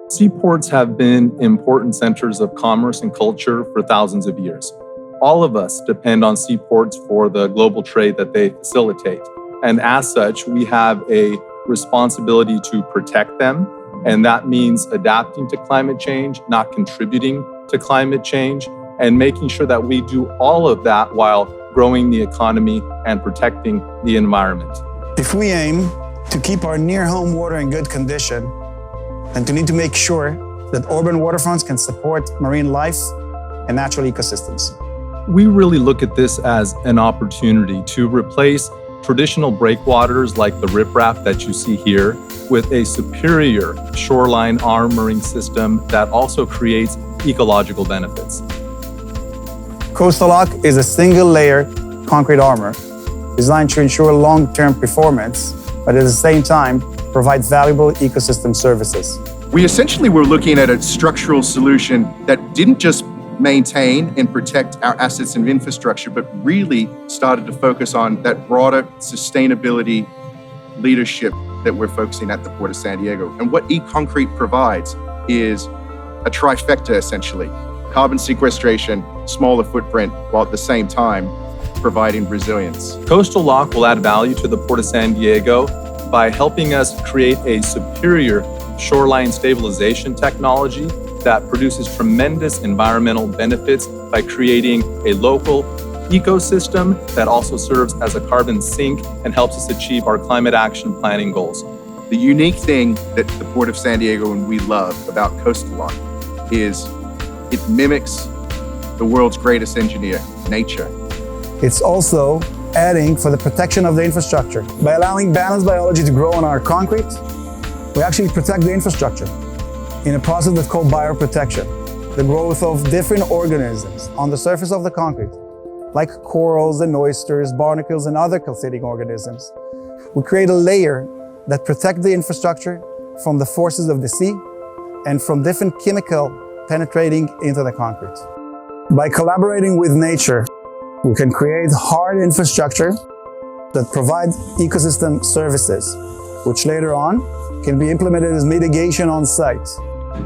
Seaports have been important centers of commerce and culture for thousands of years. All of us depend on seaports for the global trade that they facilitate. And as such, we have a responsibility to protect them. And that means adapting to climate change, not contributing to climate change, and making sure that we do all of that while growing the economy and protecting the environment. If we aim to keep our near-home water in good condition, then we need to make sure that urban waterfronts can support marine life and natural ecosystems. We really look at this as an opportunity to replace traditional breakwaters like the riprap that you see here with a superior shoreline armoring system that also creates ecological benefits. Coastal-Lock is a single-layer concrete armor designed to ensure long-term performance, but at the same time, provide valuable ecosystem services. We essentially were looking at a structural solution that didn't just maintain and protect our assets and infrastructure, but really started to focus on that broader sustainability leadership that we're focusing at the Port of San Diego. And what ECOncrete provides is a trifecta, essentially. Carbon sequestration, smaller footprint, while at the same time providing resilience. Coastal-Lock will add value to the Port of San Diego by helping us create a superior shoreline stabilization technology that produces tremendous environmental benefits by creating a local ecosystem that also serves as a carbon sink and helps us achieve our climate action planning goals. The unique thing that the Port of San Diego and we love about Coastal-Lock is it mimics the world's greatest engineer, nature. It's also adding for the protection of the infrastructure. By allowing balanced biology to grow on our concrete, we actually protect the infrastructure in a process that's called bioprotection. The growth of different organisms on the surface of the concrete, like corals and oysters, barnacles, and other calcitic organisms. We create a layer that protects the infrastructure from the forces of the sea and from different chemicals penetrating into the concrete. By collaborating with nature, we can create hard infrastructure that provides ecosystem services, which later on can be implemented as mitigation on site.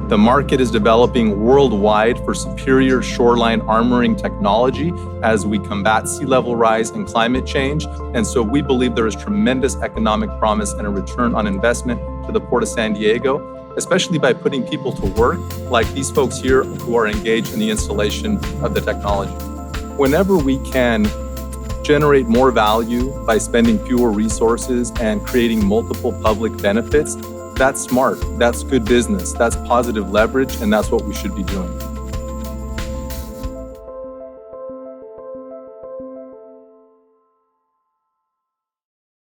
The market is developing worldwide for superior shoreline armoring technology as we combat sea level rise and climate change. And so we believe there is tremendous economic promise and a return on investment to the Port of San Diego, especially by putting people to work like these folks here who are engaged in the installation of the technology. Whenever we can generate more value by spending fewer resources and creating multiple public benefits, that's smart, that's good business, that's positive leverage, and that's what we should be doing.